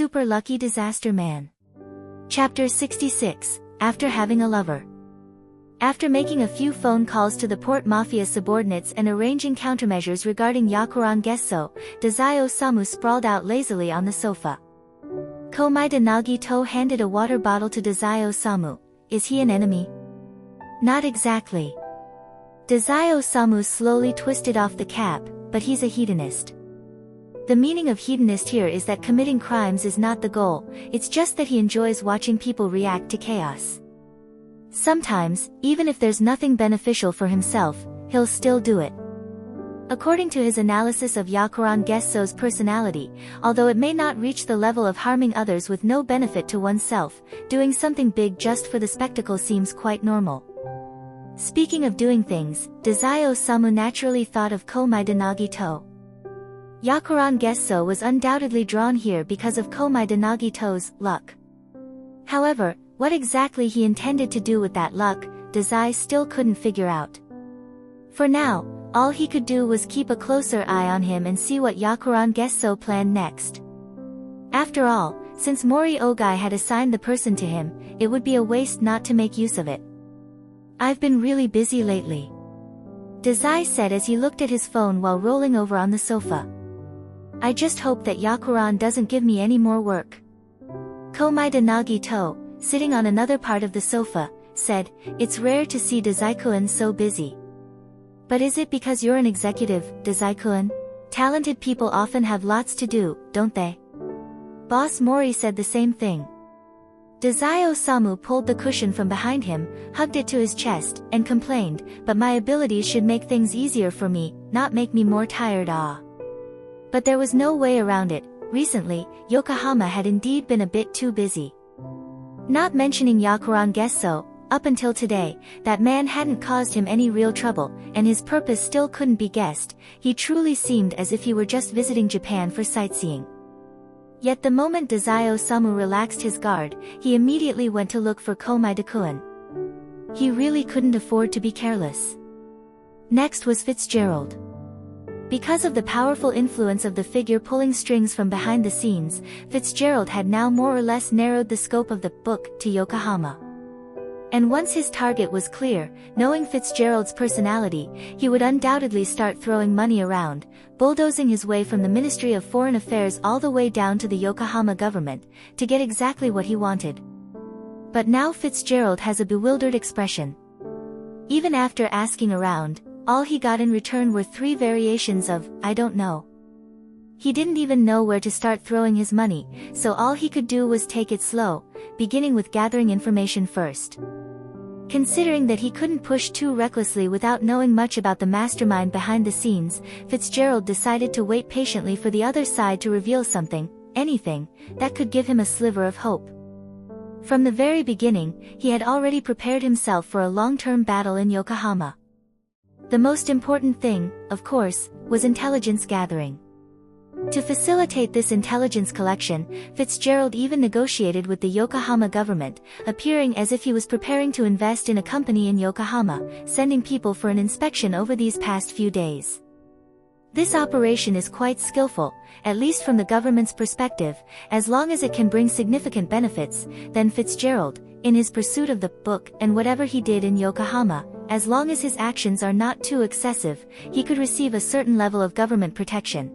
Super Lucky Disaster Man. Chapter 66, After Having a Lover. After making a few phone calls to the port mafia subordinates and arranging countermeasures regarding Yakuran Gesso, Dazai Osamu sprawled out lazily on the sofa. Komaeda Nagito handed a water bottle to Dazai Osamu. Is he an enemy? Not exactly. Dazai Osamu slowly twisted off the cap, but he's a hedonist. The meaning of hedonist here is that committing crimes is not the goal, it's just that he enjoys watching people react to chaos. Sometimes, even if there's nothing beneficial for himself, he'll still do it. According to his analysis of Yakuran Gesso's personality, although it may not reach the level of harming others with no benefit to oneself, doing something big just for the spectacle seems quite normal. Speaking of doing things, Dazai Osamu naturally thought of Komaeda Nagito. Yakuran Gesso was undoubtedly drawn here because of Komaeda Nagito's luck. However, what exactly he intended to do with that luck, Dazai still couldn't figure out. For now, all he could do was keep a closer eye on him and see what Yakuran Gesso planned next. After all, since Mori Ogai had assigned the person to him, it would be a waste not to make use of it. I've been really busy lately, Dazai said as he looked at his phone while rolling over on the sofa. I just hope that Yakuran doesn't give me any more work. Komaeda Nagito, sitting on another part of the sofa, said, It's rare to see Dazai-kun so busy. But is it because you're an executive, Dazai-kun? Talented people often have lots to do, don't they? Boss Mori said the same thing. Dazai Osamu pulled the cushion from behind him, hugged it to his chest, and complained, But my abilities should make things easier for me, not make me more tired. But there was no way around it. Recently, Yokohama had indeed been a bit too busy. Not mentioning Yakuran Gesso, up until today, that man hadn't caused him any real trouble, and his purpose still couldn't be guessed. He truly seemed as if he were just visiting Japan for sightseeing. Yet the moment Dazai Osamu relaxed his guard, he immediately went to look for Komaeda-kun. He really couldn't afford to be careless. Next was Fitzgerald. Because of the powerful influence of the figure pulling strings from behind the scenes, Fitzgerald had now more or less narrowed the scope of the book to Yokohama. And once his target was clear, knowing Fitzgerald's personality, he would undoubtedly start throwing money around, bulldozing his way from the Ministry of Foreign Affairs all the way down to the Yokohama government, to get exactly what he wanted. But now Fitzgerald has a bewildered expression. Even after asking around, all he got in return were 3 variations of, I don't know. He didn't even know where to start throwing his money, so all he could do was take it slow, beginning with gathering information first. Considering that he couldn't push too recklessly without knowing much about the mastermind behind the scenes, Fitzgerald decided to wait patiently for the other side to reveal something, anything, that could give him a sliver of hope. From the very beginning, he had already prepared himself for a long-term battle in Yokohama. The most important thing, of course, was intelligence gathering. To facilitate this intelligence collection, Fitzgerald even negotiated with the Yokohama government, appearing as if he was preparing to invest in a company in Yokohama, sending people for an inspection over these past few days. This operation is quite skillful, at least from the government's perspective, as long as it can bring significant benefits. Then Fitzgerald, in his pursuit of the book and whatever he did in Yokohama, as long as his actions are not too excessive, he could receive a certain level of government protection.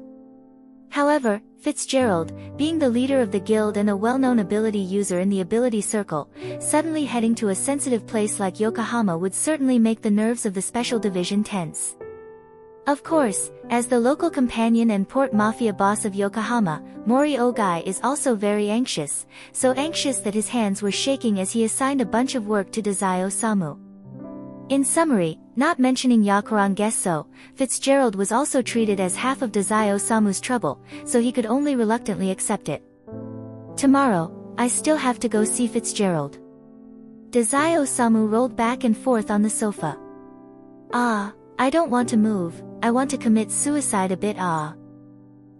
However, Fitzgerald, being the leader of the guild and a well-known ability user in the ability circle, suddenly heading to a sensitive place like Yokohama would certainly make the nerves of the special division tense. Of course, as the local companion and port mafia boss of Yokohama, Mori Ogai is also very anxious, so anxious that his hands were shaking as he assigned a bunch of work to Dazai Osamu. In summary, not mentioning Yakuran Gesso, Fitzgerald was also treated as half of Dazai Osamu's trouble, so he could only reluctantly accept it. Tomorrow, I still have to go see Fitzgerald. Dazai Osamu rolled back and forth on the sofa. I don't want to move, I want to commit suicide a bit.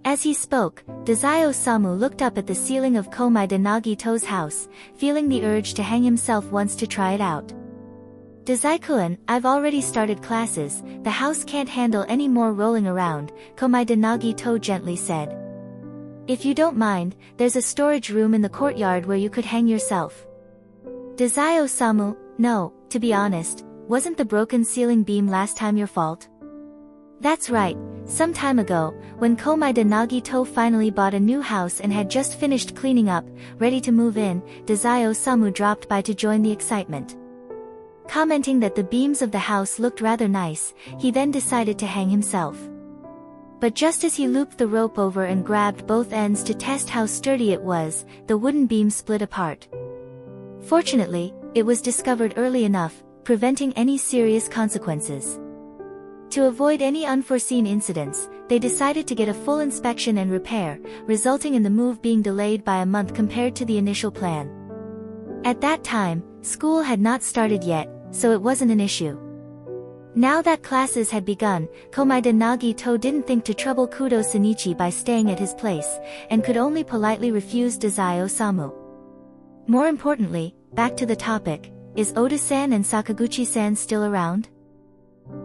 As he spoke, Dazai Osamu looked up at the ceiling of Komaeda Nagito's house, feeling the urge to hang himself once to try it out. Dazai-kun, I've already started classes, the house can't handle any more rolling around, Komaeda Nagito gently said. If you don't mind, there's a storage room in the courtyard where you could hang yourself. Dazai-Osamu, no, to be honest, wasn't the broken ceiling beam last time your fault? That's right, some time ago, when Komaeda Nagito finally bought a new house and had just finished cleaning up, ready to move in, Dazai-Osamu dropped by to join the excitement. Commenting that the beams of the house looked rather nice, he then decided to hang himself. But just as he looped the rope over and grabbed both ends to test how sturdy it was, the wooden beam split apart. Fortunately, it was discovered early enough, preventing any serious consequences. To avoid any unforeseen incidents, they decided to get a full inspection and repair, resulting in the move being delayed by a month compared to the initial plan. At that time, school had not started yet, so it wasn't an issue. Now that classes had begun, Komaeda Nagito didn't think to trouble Kudo Shinichi by staying at his place, and could only politely refuse Dazai-Osamu. More importantly, back to the topic, is Oda-san and Sakaguchi-san still around?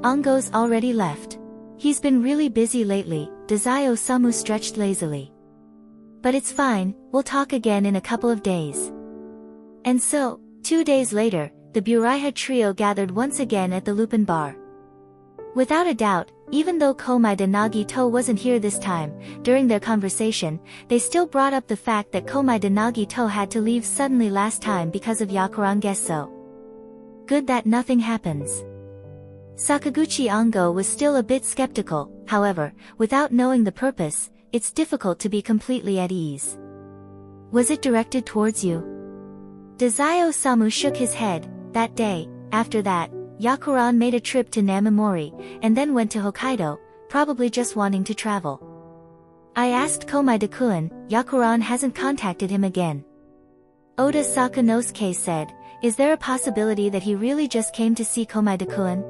Ongo's already left. He's been really busy lately, Dazai-Osamu stretched lazily. But it's fine, we'll talk again in a couple of days. And so, 2 days later, the Buraiha trio gathered once again at the Lupin bar. Without a doubt, even though Komaeda Nagito wasn't here this time, during their conversation, they still brought up the fact that Komaeda Nagito had to leave suddenly last time because of Yakuran Gesso. Good that nothing happens. Sakaguchi Ongo was still a bit skeptical, however, without knowing the purpose, it's difficult to be completely at ease. Was it directed towards you? Dazai-Osamu shook his head. That day, after that, Yakuran made a trip to Namamori, and then went to Hokkaido, probably just wanting to travel. I asked Komaeda-kun, Yakuran hasn't contacted him again. Oda Sakanosuke said, is there a possibility that he really just came to see Komaeda-kun?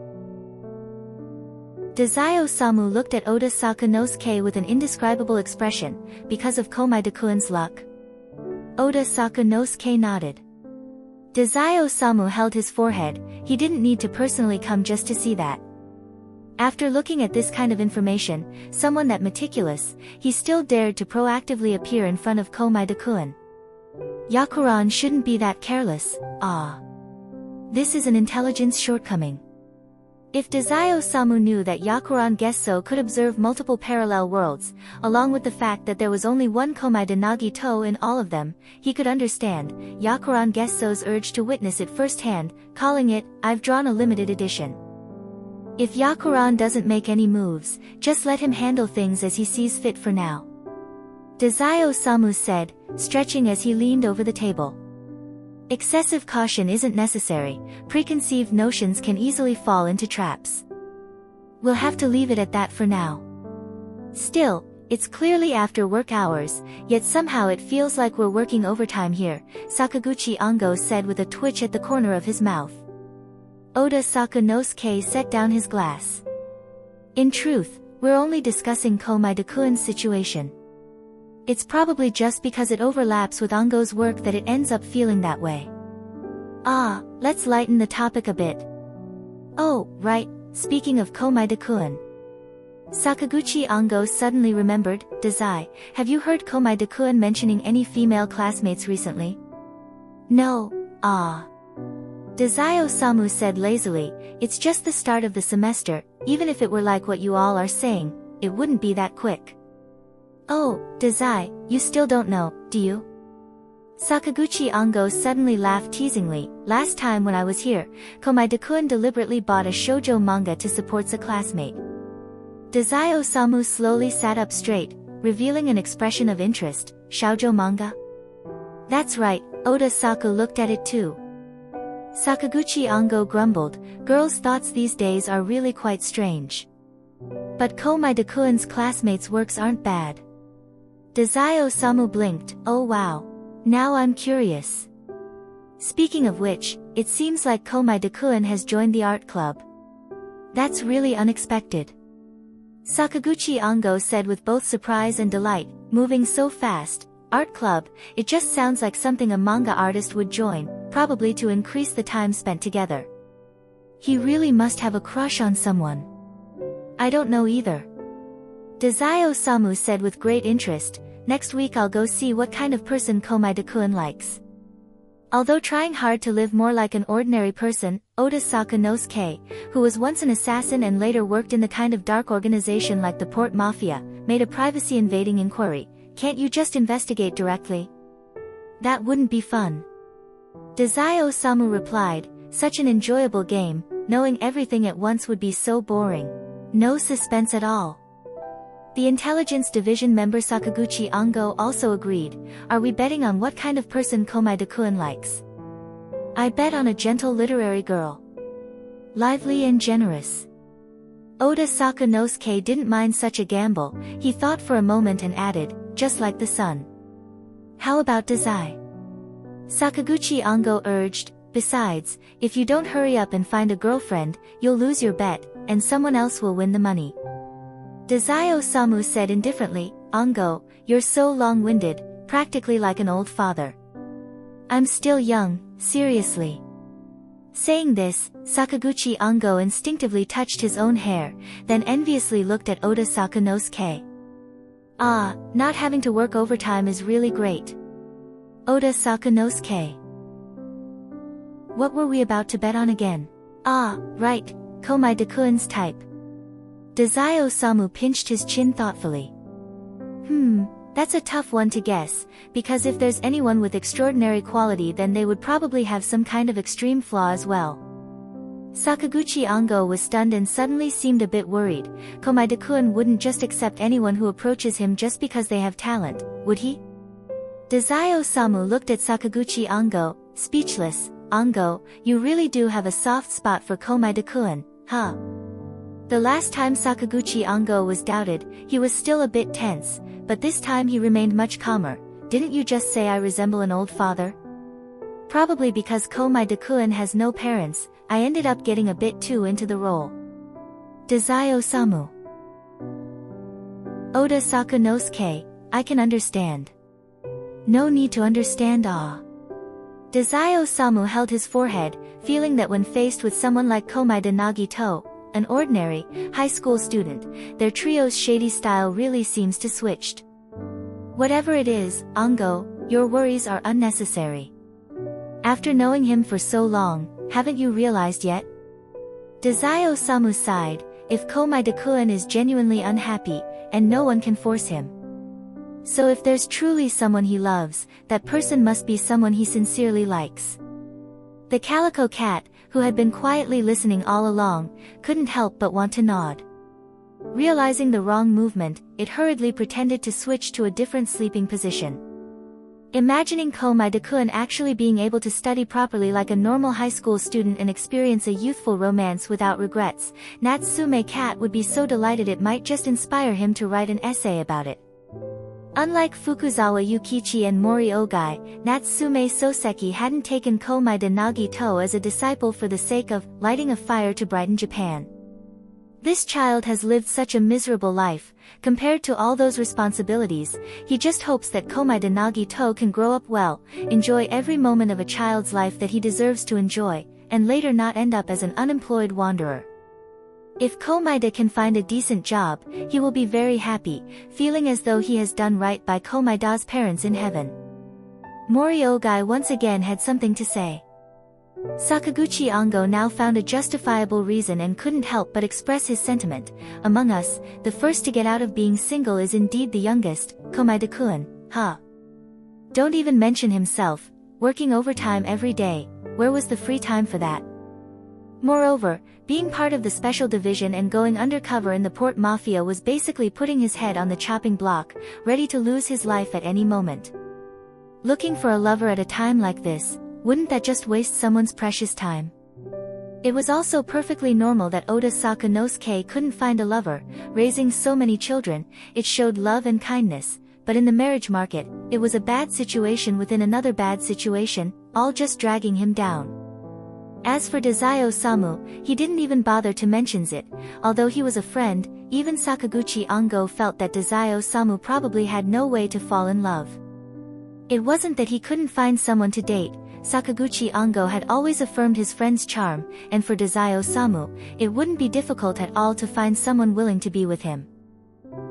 Dazai-Osamu looked at Oda Sakanosuke with an indescribable expression, because of Komaeda-kun's luck. Oda Sakanosuke nodded. Dazai-Osamu held his forehead, he didn't need to personally come just to see that. After looking at this kind of information, someone that meticulous, he still dared to proactively appear in front of Komaeda-kun. Yakuran shouldn't be that careless, This is an intelligence shortcoming. If Dazai-Osamu knew that Yakuran Gesso could observe multiple parallel worlds, along with the fact that there was only one Komaeda Nagito in all of them, he could understand Yakuran Gesso's urge to witness it firsthand, calling it, I've drawn a limited edition. If Yakuran doesn't make any moves, just let him handle things as he sees fit for now. Dazai-Osamu said, stretching as he leaned over the table. Excessive caution isn't necessary, preconceived notions can easily fall into traps. We'll have to leave it at that for now. Still, it's clearly after work hours, yet somehow it feels like we're working overtime here, Sakaguchi Ongo said with a twitch at the corner of his mouth. Oda Sakanosuke set down his glass. In truth, we're only discussing Komaeda-kun's situation. It's probably just because it overlaps with Ongo's work that it ends up feeling that way. Let's lighten the topic a bit. Oh, right, speaking of Komaeda-kun. Sakaguchi Ongo suddenly remembered, Dazai, have you heard Komaeda-kun mentioning any female classmates recently? No, Dazai-Osamu said lazily, it's just the start of the semester, even if it were like what you all are saying, it wouldn't be that quick. Oh, Dazai, you still don't know, do you? Sakaguchi Ongo suddenly laughed teasingly. Last time when I was here, Komaeda-kun deliberately bought a shoujo manga to support a classmate. Dazai-Osamu slowly sat up straight, revealing an expression of interest. Shoujo manga? That's right, Oda Saka looked at it too. Sakaguchi Ongo grumbled, girls' thoughts these days are really quite strange. But Komaeda-kun's classmates' works aren't bad. Dazai-Osamu blinked, oh wow. Now I'm curious. Speaking of which, it seems like Komaeda-kun has joined the art club. That's really unexpected. Sakaguchi Ongo said with both surprise and delight, moving so fast. Art club, it just sounds like something a manga artist would join, probably to increase the time spent together. He really must have a crush on someone. I don't know either. Dazai-Osamu said with great interest, next week I'll go see what kind of person Komai-de-kun likes. Although trying hard to live more like an ordinary person, Oda Sakanosuke, who was once an assassin and later worked in the kind of dark organization like the Port Mafia, made a privacy-invading inquiry. Can't you just investigate directly? That wouldn't be fun. Dazai Osamu replied, such an enjoyable game, knowing everything at once would be so boring. No suspense at all. The Intelligence Division member Sakaguchi Ango also agreed. Are we betting on what kind of person Komai-de-kun likes? I bet on a gentle literary girl. Lively and generous. Oda Sakanosuke didn't mind such a gamble. He thought for a moment and added, just like the sun. How about Dazai? Sakaguchi Ango urged, besides, if you don't hurry up and find a girlfriend, you'll lose your bet, and someone else will win the money. Dazai Osamu said indifferently, Ango, you're so long-winded, practically like an old father. I'm still young, seriously. Saying this, Sakaguchi Ango instinctively touched his own hair, then enviously looked at Oda Sakanosuke. Ah, not having to work overtime is really great. Oda Sakanosuke. What were we about to bet on again? Ah, right, Komai-de-kun's type. Dazai Osamu pinched his chin thoughtfully. That's a tough one to guess, because if there's anyone with extraordinary quality then they would probably have some kind of extreme flaw as well. Sakaguchi Ango was stunned and suddenly seemed a bit worried. Komai-de-kun wouldn't just accept anyone who approaches him just because they have talent, would he? Dazai Osamu looked at Sakaguchi Ango, speechless. Ango, you really do have a soft spot for Komai-de-kun, huh? The last time Sakaguchi Ango was doubted, he was still a bit tense, but this time he remained much calmer. Didn't you just say I resemble an old father? Probably because Komai-de-kun has no parents, I ended up getting a bit too into the role. Dazai Osamu. Oda Sakanosuke, I can understand. No need to understand. Dazai Osamu held his forehead, feeling that when faced with someone like Komai-de Nagito, an ordinary, high school student, their trio's shady style really seems to switched. Whatever it is, Ango, your worries are unnecessary. After knowing him for so long, haven't you realized yet? Dazai Osamu sighed, if Komai-de-kun is genuinely unhappy, and no one can force him. So if there's truly someone he loves, that person must be someone he sincerely likes. The calico cat, who had been quietly listening all along, couldn't help but want to nod. Realizing the wrong movement, it hurriedly pretended to switch to a different sleeping position. Imagining Komai-de-kun actually being able to study properly like a normal high school student and experience a youthful romance without regrets, Natsume Cat would be so delighted it might just inspire him to write an essay about it. Unlike Fukuzawa Yukichi and Mori Ogai, Natsume Soseki hadn't taken Komai-de Nagito as a disciple for the sake of lighting a fire to brighten Japan. This child has lived such a miserable life, compared to all those responsibilities. He just hopes that Komai-de Nagito can grow up well, enjoy every moment of a child's life that he deserves to enjoy, and later not end up as an unemployed wanderer. If Komai-de can find a decent job, he will be very happy, feeling as though he has done right by Komai-da's parents in heaven. Mori Ogai once again had something to say. Sakaguchi Ango now found a justifiable reason and couldn't help but express his sentiment. Among us, the first to get out of being single is indeed the youngest, Komai-de-kun, huh? Don't even mention himself, working overtime every day, where was the free time for that? Moreover, being part of the special division and going undercover in the Port Mafia was basically putting his head on the chopping block, ready to lose his life at any moment. Looking for a lover at a time like this, wouldn't that just waste someone's precious time? It was also perfectly normal that Oda Sakanosuke couldn't find a lover. Raising so many children, it showed love and kindness, but in the marriage market, it was a bad situation within another bad situation, all just dragging him down. As for Dazai Osamu, he didn't even bother to mention it. Although he was a friend, even Sakaguchi Ango felt that Dazai Osamu probably had no way to fall in love. It wasn't that he couldn't find someone to date. Sakaguchi Ango had always affirmed his friend's charm, and for Dazai Osamu, it wouldn't be difficult at all to find someone willing to be with him.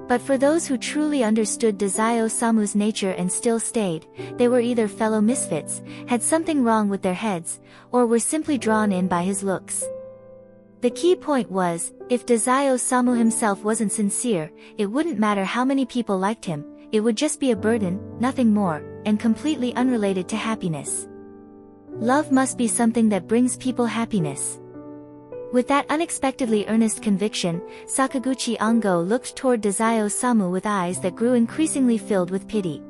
But for those who truly understood Dazai Osamu's nature and still stayed, they were either fellow misfits, had something wrong with their heads, or were simply drawn in by his looks. The key point was, if Dazai Osamu himself wasn't sincere, it wouldn't matter how many people liked him, it would just be a burden, nothing more, and completely unrelated to happiness. Love must be something that brings people happiness. With that unexpectedly earnest conviction, Sakaguchi Ango looked toward Dazai Osamu with eyes that grew increasingly filled with pity.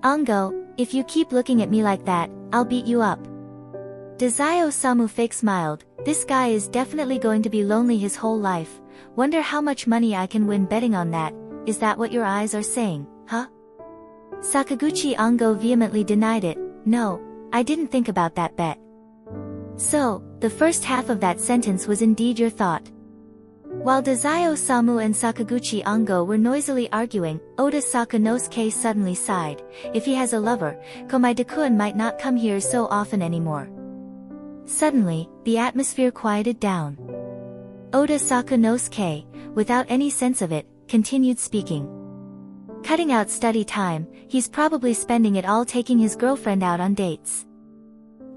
"Ango, if you keep looking at me like that, I'll beat you up." Dazai Osamu fake smiled. "This guy is definitely going to be lonely his whole life. Wonder how much money I can win betting on that. Is that what your eyes are saying, huh?" Sakaguchi Ango vehemently denied it. "No, I didn't think about that bet." "So, the first half of that sentence was indeed your thought." While Dazai Osamu and Sakaguchi Ango were noisily arguing, Oda Sakanosuke suddenly sighed. If he has a lover, Komaeda-kun might not come here so often anymore. Suddenly, the atmosphere quieted down. Oda Sakanosuke, without any sense of it, continued speaking. "Cutting out study time, he's probably spending it all taking his girlfriend out on dates.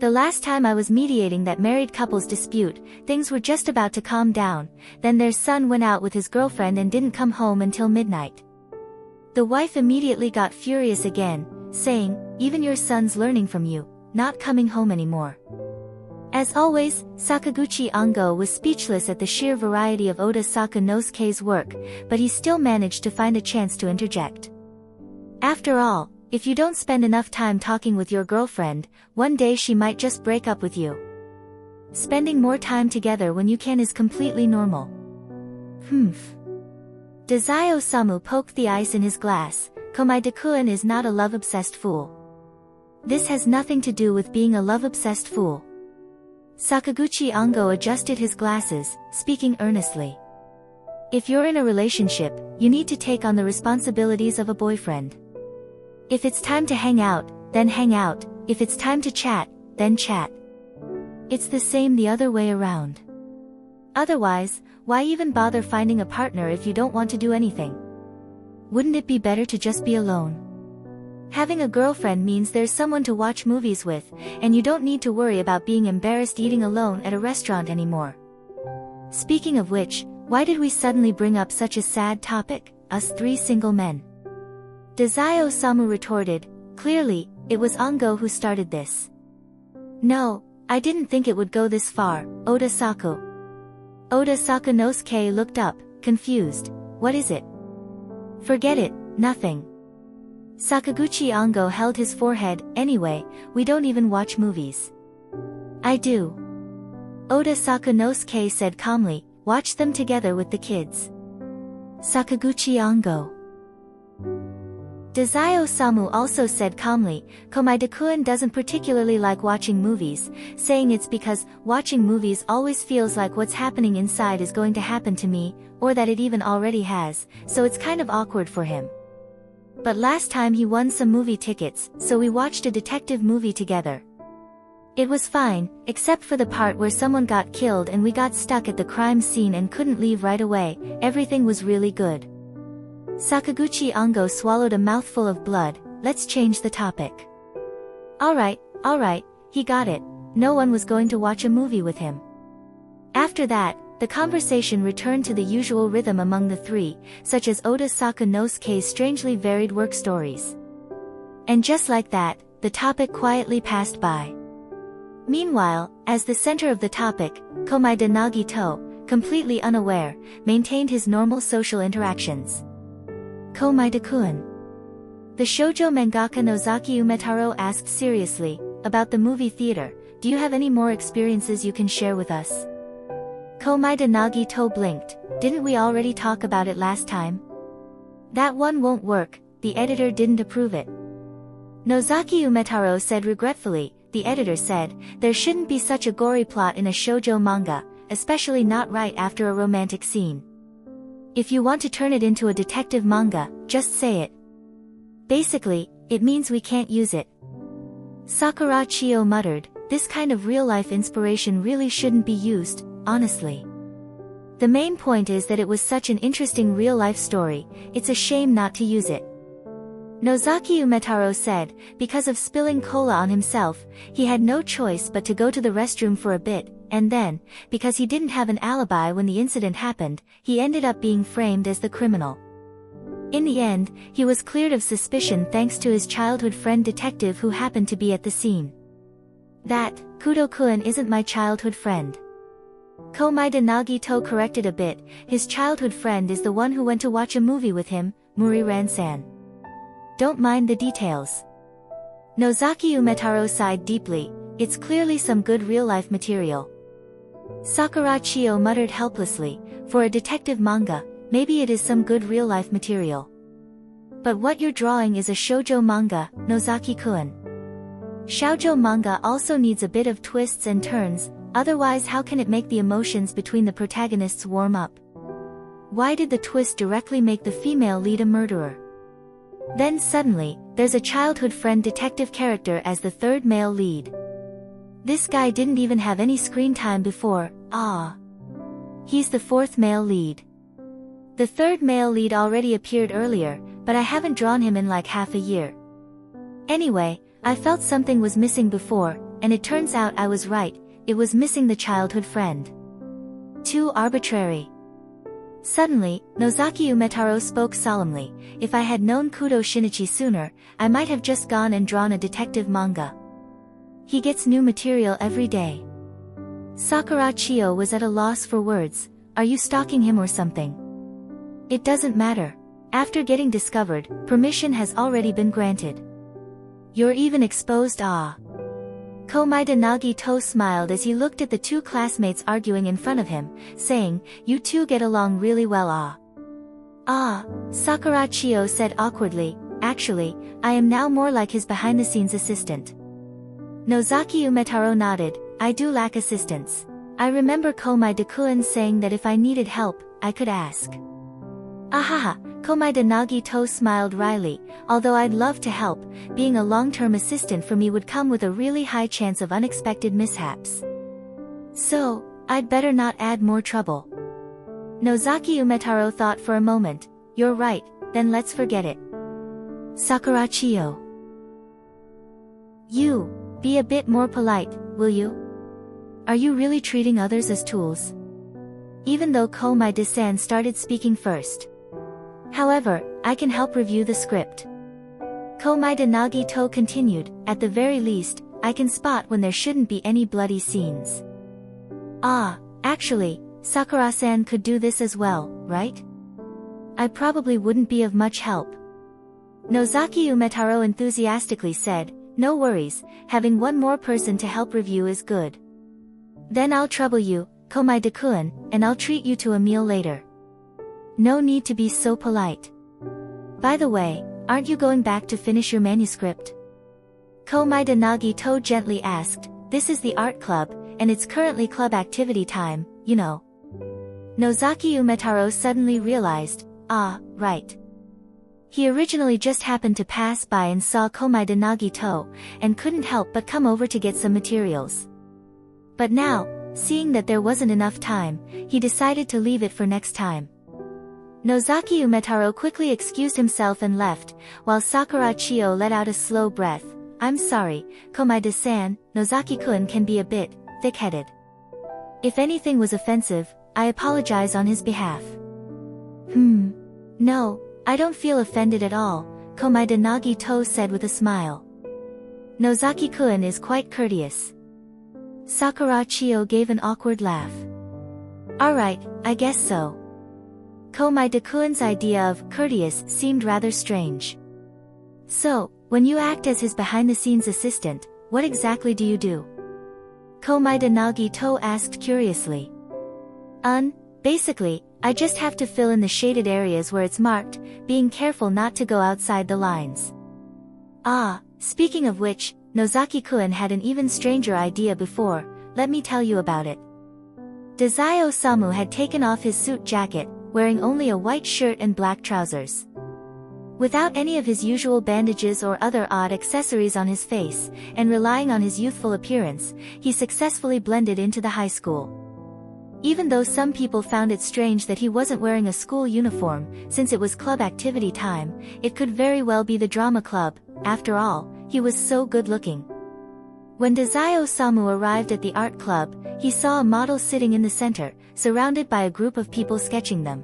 The last time I was mediating that married couple's dispute, things were just about to calm down, then their son went out with his girlfriend and didn't come home until midnight. The wife immediately got furious again, saying, 'Even your son's learning from you, not coming home anymore.'" As always, Sakaguchi Ango was speechless at the sheer variety of Oda Sakanosuke's work, but he still managed to find a chance to interject. "After all, if you don't spend enough time talking with your girlfriend, one day she might just break up with you. Spending more time together when you can is completely normal." "Humph." Dazai Osamu poked the ice in his glass. "Komaeda-kun is not a love-obsessed fool." "This has nothing to do with being a love-obsessed fool." Sakaguchi Ango adjusted his glasses, speaking earnestly. "If you're in a relationship, you need to take on the responsibilities of a boyfriend. If it's time to hang out, then hang out, if it's time to chat, then chat. It's the same the other way around. Otherwise, why even bother finding a partner if you don't want to do anything? Wouldn't it be better to just be alone? Having a girlfriend means there's someone to watch movies with, and you don't need to worry about being embarrassed eating alone at a restaurant anymore. Speaking of which, why did we suddenly bring up such a sad topic, us three single men?" Dazai Osamu retorted. "Clearly, it was Ango who started this." "No, I didn't think it would go this far, Oda Saku." Oda Sakanosuke looked up, confused. "What is it?" "Forget it, nothing." Sakaguchi Ango held his forehead. "Anyway, we don't even watch movies." "I do." Oda Sakanosuke said calmly. "Watch them together with the kids." Sakaguchi Ango. Dazai Osamu also said calmly, "Komaeda-kun doesn't particularly like watching movies, saying it's because watching movies always feels like what's happening inside is going to happen to me, or that it even already has, so it's kind of awkward for him. But last time he won some movie tickets, so we watched a detective movie together. It was fine, except for the part where someone got killed and we got stuck at the crime scene and couldn't leave right away. Everything was really good." Sakaguchi Ango swallowed a mouthful of blood. "Let's change the topic." Alright, he got it. No one was going to watch a movie with him. After that, the conversation returned to the usual rhythm among the three, such as Oda Sakanosuke's strangely varied work stories. And just like that, the topic quietly passed by. Meanwhile, as the center of the topic, Komaeda Nagito, completely unaware, maintained his normal social interactions. "Komaeda-kun." The shoujo mangaka Nozaki Umetaro asked seriously, "About the movie theater, do you have any more experiences you can share with us?" Komaeda Nagito blinked. "Didn't we already talk about it last time?" "That one won't work, the editor didn't approve it." Nozaki Umetaro said regretfully. The editor said, "There shouldn't be such a gory plot in a shoujo manga, especially not right after a romantic scene. If you want to turn it into a detective manga, just say it. Basically, it means we can't use it." Sakura Chio muttered, "This kind of real-life inspiration really shouldn't be used, honestly." The main point is that it was such an interesting real-life story, it's a shame not to use it. Nozaki Umetaro said, because of spilling cola on himself, he had no choice but to go to the restroom for a bit, and then, because he didn't have an alibi when the incident happened, he ended up being framed as the criminal. In the end, he was cleared of suspicion thanks to his childhood friend detective who happened to be at the scene. That, Kudo-kun isn't my childhood friend. Komaeda Nagito corrected a bit, his childhood friend is the one who went to watch a movie with him, Muri-ran-san. Don't mind the details. Nozaki Umetaro sighed deeply, it's clearly some good real-life material. Sakura Chio muttered helplessly, for a detective manga, maybe it is some good real-life material. But what you're drawing is a shoujo manga, Nozaki-kun. Shoujo manga also needs a bit of twists and turns, otherwise how can it make the emotions between the protagonists warm up? Why did the twist directly make the female lead a murderer? Then suddenly, there's a childhood friend detective character as the third male lead. This guy didn't even have any screen time before, He's the fourth male lead. The third male lead already appeared earlier, but I haven't drawn him in like half a year. Anyway, I felt something was missing before, and it turns out I was right, it was missing the childhood friend. Too arbitrary. Suddenly, Nozaki Umetaro spoke solemnly, if I had known Kudo Shinichi sooner, I might have just gone and drawn a detective manga. He gets new material every day. Sakura Chio was at a loss for words, are you stalking him or something? It doesn't matter. After getting discovered, permission has already been granted. You're even exposed. Komaeda Nagito smiled as he looked at the two classmates arguing in front of him, saying, you two get along really well. Sakura Chio said awkwardly, actually, I am now more like his behind-the-scenes assistant. Nozaki Umetaro nodded, I do lack assistance. I remember Komaeda-kun saying that if I needed help, I could ask. Ahaha, Komaeda Nagito smiled wryly, although I'd love to help, being a long-term assistant for me would come with a really high chance of unexpected mishaps. So, I'd better not add more trouble. Nozaki Umetaro thought for a moment, you're right, then let's forget it. Sakura Chio. You, be a bit more polite, will you? Are you really treating others as tools? Even though Komaeda-san started speaking first. However, I can help review the script. Komaeda Nagito continued, at the very least, I can spot when there shouldn't be any bloody scenes. Actually, Sakura-san could do this as well, right? I probably wouldn't be of much help. Nozaki Umetaro enthusiastically said, no worries, having one more person to help review is good. Then I'll trouble you, Komaeda-kun, and I'll treat you to a meal later. No need to be so polite. By the way, aren't you going back to finish your manuscript? Komaeda Nagito gently asked, this is the art club, and it's currently club activity time, you know. Nozaki Umetaro suddenly realized, right. He originally just happened to pass by and saw Komaeda Nagito, and couldn't help but come over to get some materials. But now, seeing that there wasn't enough time, he decided to leave it for next time. Nozaki Umetaro quickly excused himself and left, while Sakura Chio let out a slow breath. I'm sorry, Komaeda-san, Nozaki-kun can be a bit thick-headed. If anything was offensive, I apologize on his behalf. No, I don't feel offended at all, Komaeda Nagito said with a smile. Nozaki-kun is quite courteous. Sakura Chio gave an awkward laugh. Alright, I guess so. Komaeda-kun's idea of courteous seemed rather strange. So, when you act as his behind-the-scenes assistant, what exactly do you do? Komaeda Nagito asked curiously. Basically, I just have to fill in the shaded areas where it's marked, being careful not to go outside the lines. Speaking of which, Nozaki-kun had an even stranger idea before, let me tell you about it. Dazai Osamu had taken off his suit jacket, wearing only a white shirt and black trousers. Without any of his usual bandages or other odd accessories on his face, and relying on his youthful appearance, he successfully blended into the high school. Even though some people found it strange that he wasn't wearing a school uniform, since it was club activity time, it could very well be the drama club. After all, he was so good-looking. When Dazai Osamu arrived at the art club, he saw a model sitting in the center, surrounded by a group of people sketching them.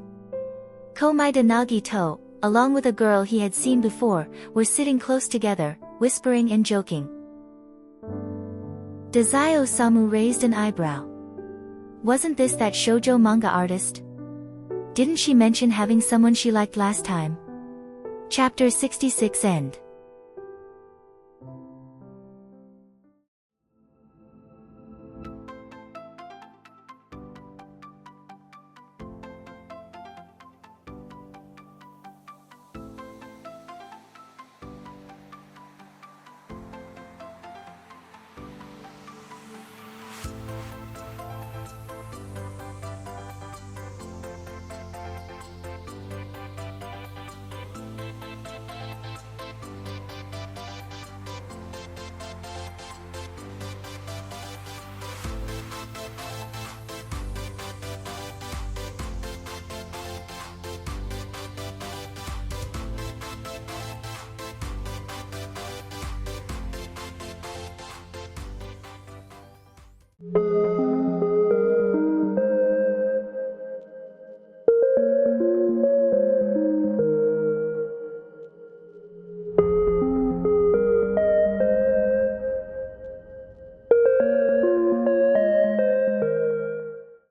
Komaida Nagito, along with a girl he had seen before, were sitting close together, whispering and joking. Dazai Osamu raised an eyebrow. Wasn't this that shoujo manga artist? Didn't she mention having someone she liked last time? Chapter 66 End.